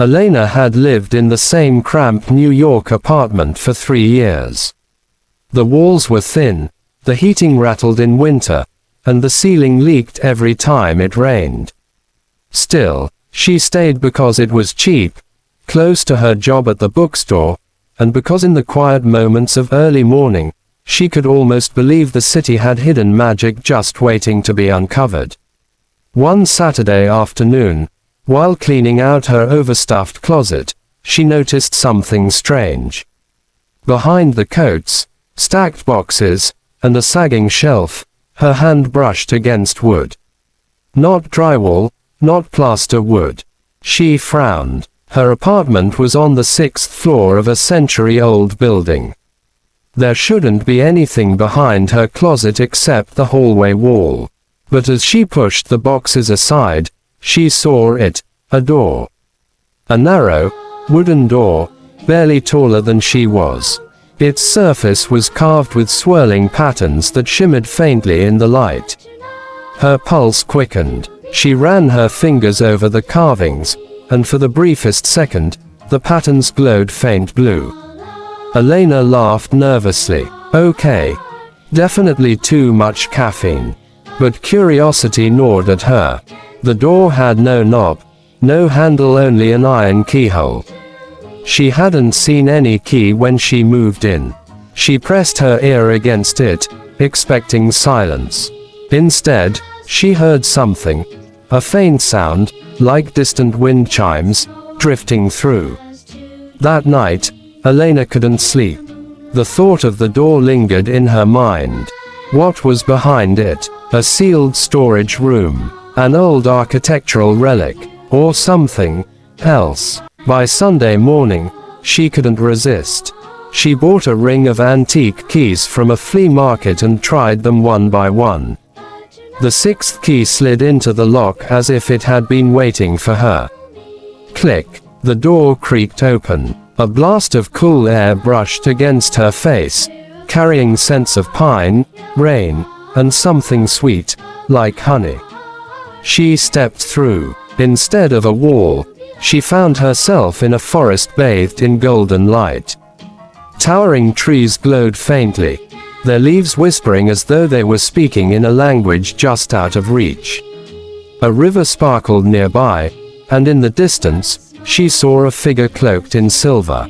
Elena had lived in the same cramped New York apartment for 3 years. The walls were thin, the heating rattled in winter, and the ceiling leaked every time it rained. Still, she stayed because it was cheap, close to her job at the bookstore, and because in the quiet moments of early morning, she could almost believe the city had hidden magic just waiting to be uncovered. One Saturday afternoon, while cleaning out her overstuffed closet, she noticed something strange. Behind the coats, stacked boxes, and a sagging shelf, her hand brushed against wood. Not drywall, not plaster wood. She frowned. Her apartment was on the 6th floor of a century-old building. There shouldn't be anything behind her closet except the hallway wall. But as she pushed the boxes aside, she saw it, a door. A narrow, wooden door, barely taller than she was. Its surface was carved with swirling patterns that shimmered faintly in the light. Her pulse quickened. She ran her fingers over the carvings, and for the briefest second, the patterns glowed faint blue. Elena laughed nervously. Okay. Definitely too much caffeine. But curiosity gnawed at her. The door had no knob, no handle, only an iron keyhole. She hadn't seen any key when she moved in. She pressed her ear against it, expecting silence. Instead, she heard something. A faint sound, like distant wind chimes, drifting through. That night, Elena couldn't sleep. The thought of the door lingered in her mind. What was behind it? A sealed storage room, an old architectural relic, or something else. By Sunday morning, she couldn't resist. She bought a ring of antique keys from a flea market and tried them one by one. The 6th key slid into the lock as if it had been waiting for her. Click. The door creaked open. A blast of cool air brushed against her face, carrying scents of pine, rain, and something sweet, like honey. She stepped through. Instead of a wall, she found herself in a forest bathed in golden light. Towering trees glowed faintly, their leaves whispering as though they were speaking in a language just out of reach. A river sparkled nearby, and in the distance, she saw a figure cloaked in silver.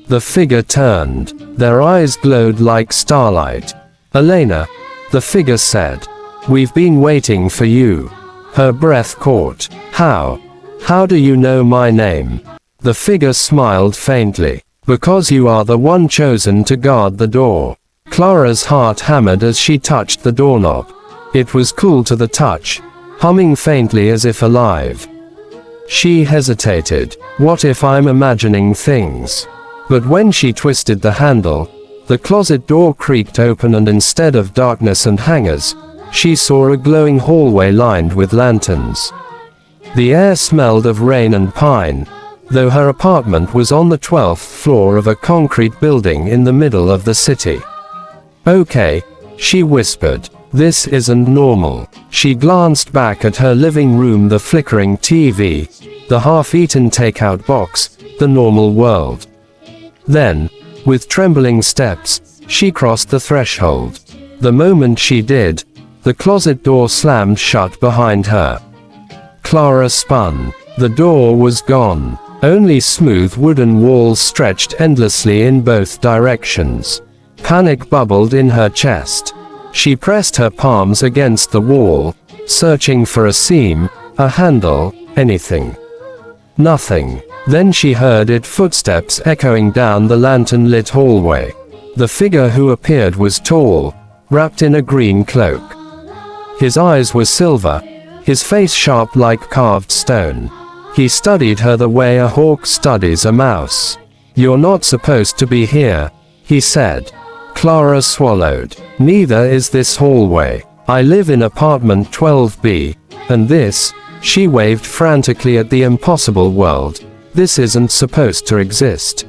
The figure turned. Their eyes glowed like starlight. "Elena," the figure said. "We've been waiting for you." Her breath caught. How do you know my name?" The figure smiled faintly. "Because you are the one chosen to guard the door." Clara's heart hammered as she touched the doorknob. It was cool to the touch, humming faintly as if alive. She hesitated. What if I'm imagining things? But when she twisted the handle, the closet door creaked open, and instead of darkness and hangers, she saw a glowing hallway lined with lanterns. The air smelled of rain and pine, though her apartment was on the 12th floor of a concrete building in the middle of the city. "Okay," she whispered. "This isn't normal." She glanced back at her living room, the flickering TV, the half-eaten takeout box, the normal world. Then, with trembling steps, she crossed the threshold. The moment she did, the closet door slammed shut behind her. Clara spun. The door was gone. Only smooth wooden walls stretched endlessly in both directions. Panic bubbled in her chest. She pressed her palms against the wall, searching for a seam, a handle, anything. Nothing. Then she heard footsteps echoing down the lantern-lit hallway. The figure who appeared was tall, wrapped in a green cloak. His eyes were silver, his face sharp like carved stone. He studied her the way a hawk studies a mouse. "You're not supposed to be here," he said. Clara swallowed. "Neither is this hallway. I live in apartment 12B, and this," she waved frantically at the impossible world, "this isn't supposed to exist."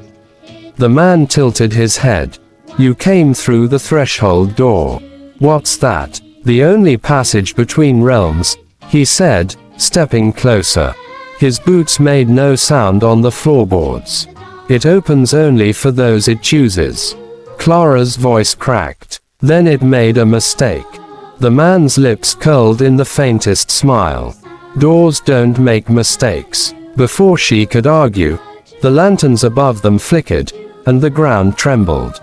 The man tilted his head. "You came through the threshold door." "What's that?" "The only passage between realms," he said, stepping closer. His boots made no sound on the floorboards. It opens only for those it chooses. Clara's voice cracked. Then it made a mistake. The man's lips curled in the faintest smile. Doors don't make mistakes. Before she could argue, the lanterns above them flickered, and the ground trembled.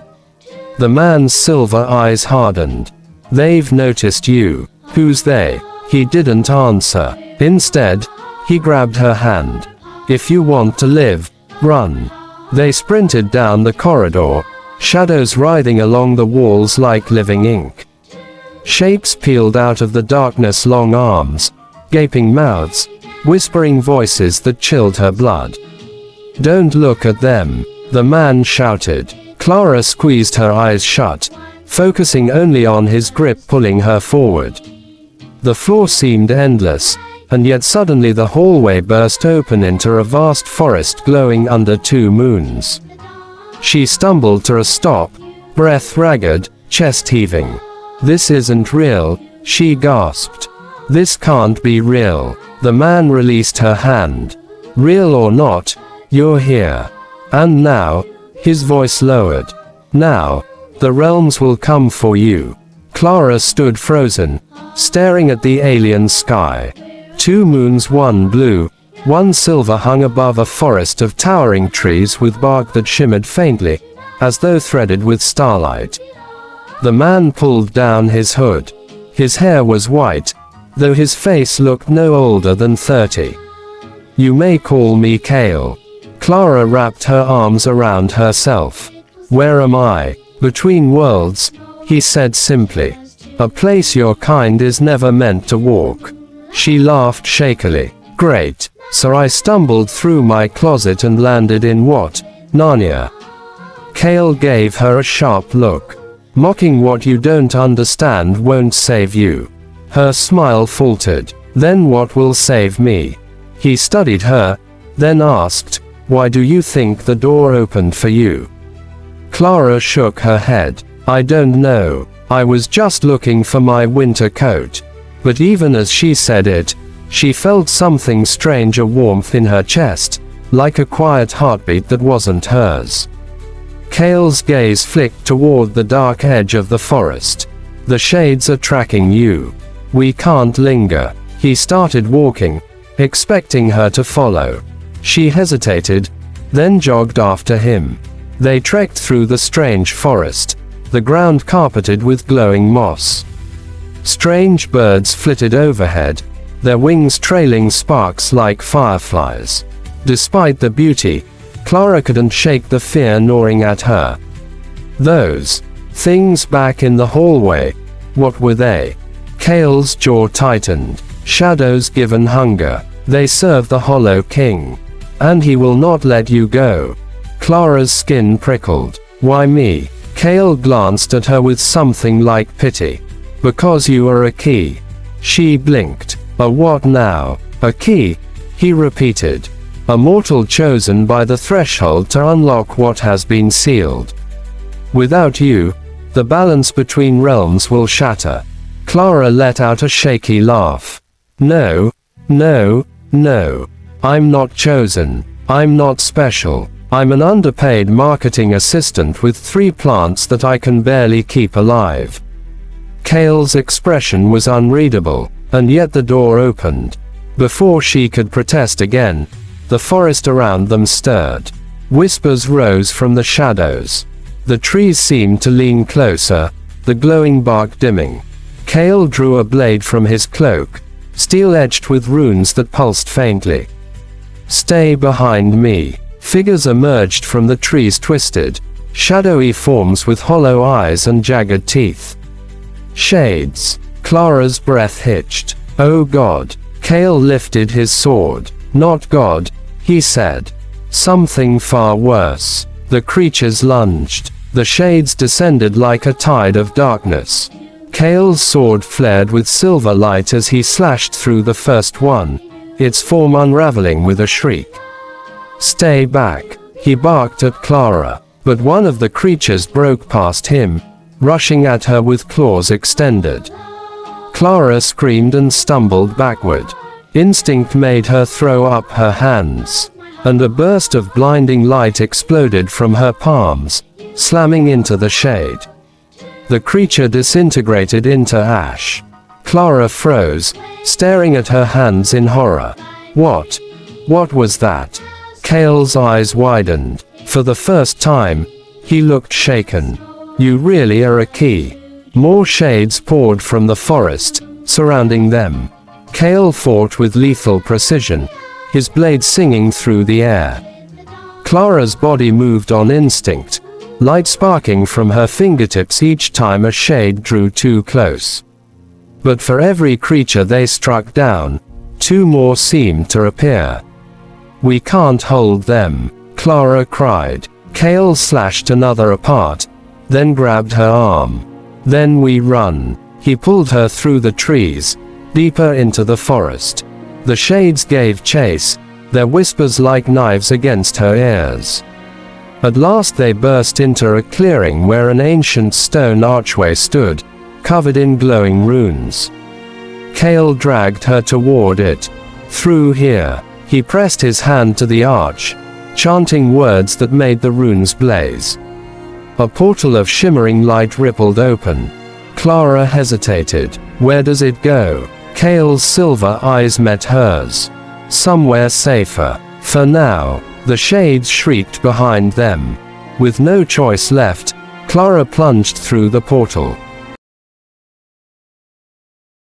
The man's silver eyes hardened. They've noticed you. Who's they? He didn't answer. Instead, he grabbed her hand. If you want to live, run. They sprinted down the corridor, shadows writhing along the walls like living ink. Shapes peeled out of the darkness, long arms, gaping mouths, whispering voices that chilled her blood. Don't look at them, the man shouted. Clara squeezed her eyes shut, focusing only on his grip pulling her forward. The floor seemed endless, and yet suddenly the hallway burst open into a vast forest glowing under two moons. She stumbled to a stop, breath ragged, chest heaving. This isn't real, she gasped. This can't be real. The man released her hand. Real or not, you're here. And now, his voice lowered. Now, the realms will come for you. Clara stood frozen, staring at the alien sky. Two moons, one blue, one silver, hung above a forest of towering trees with bark that shimmered faintly, as though threaded with starlight. The man pulled down his hood. His hair was white, though his face looked no older than 30. You may call me Kale. Clara wrapped her arms around herself. Where am I? Between worlds, he said simply. A place your kind is never meant to walk. She laughed shakily. Great. So I stumbled through my closet and landed in what? Narnia. Kale gave her a sharp look. Mocking what you don't understand won't save you. Her smile faltered. Then what will save me? He studied her, then asked, why do you think the door opened for you? Clara shook her head. I don't know. I was just looking for my winter coat. But even as she said it, she felt something strange, a warmth in her chest, like a quiet heartbeat that wasn't hers. Kale's gaze flicked toward the dark edge of the forest. The shades are tracking you. We can't linger. He started walking, expecting her to follow. She hesitated, then jogged after him. They trekked through the strange forest, the ground carpeted with glowing moss. Strange birds flitted overhead, their wings trailing sparks like fireflies. Despite the beauty, Clara couldn't shake the fear gnawing at her. Those things back in the hallway, what were they? Kale's jaw tightened. Shadows given hunger. They serve the Hollow King. And he will not let you go. Clara's skin prickled. Why me? Kale glanced at her with something like pity. Because you are a key. She blinked. A what now? A key? He repeated. A mortal chosen by the threshold to unlock what has been sealed. Without you, the balance between realms will shatter. Clara let out a shaky laugh. No, no, no. I'm not chosen. I'm not special. I'm an underpaid marketing assistant with 3 plants that I can barely keep alive. Kale's expression was unreadable, and yet the door opened. Before she could protest again, the forest around them stirred. Whispers rose from the shadows. The trees seemed to lean closer, the glowing bark dimming. Kale drew a blade from his cloak, steel edged with runes that pulsed faintly. Stay behind me. Figures emerged from the trees, twisted, shadowy forms with hollow eyes and jagged teeth. Shades. Clara's breath hitched. Oh God. Kale lifted his sword. Not God, he said. Something far worse. The creatures lunged. The shades descended like a tide of darkness. Kale's sword flared with silver light as he slashed through the first one, its form unraveling with a shriek. Stay back, he barked at Clara, but one of the creatures broke past him, rushing at her with claws extended. Clara screamed and stumbled backward. Instinct made her throw up her hands, and a burst of blinding light exploded from her palms, slamming into the shade. The creature disintegrated into ash. Clara froze, staring at her hands in horror. What was that? Cale's eyes widened. For the first time, he looked shaken. You really are a key. More shades poured from the forest, surrounding them. Cale fought with lethal precision, his blade singing through the air. Clara's body moved on instinct, light sparking from her fingertips each time a shade drew too close. But for every creature they struck down, two more seemed to appear. We can't hold them, Clara cried. Cale slashed another apart, then grabbed her arm. Then we run. He pulled her through the trees, deeper into the forest. The shades gave chase, their whispers like knives against her ears. At last they burst into a clearing where an ancient stone archway stood, covered in glowing runes. Cale dragged her toward it. Through here. He pressed his hand to the arch, chanting words that made the runes blaze. A portal of shimmering light rippled open. Clara hesitated. Where does it go? Cale's silver eyes met hers. Somewhere safer. For now. The shades shrieked behind them. With no choice left, Clara plunged through the portal.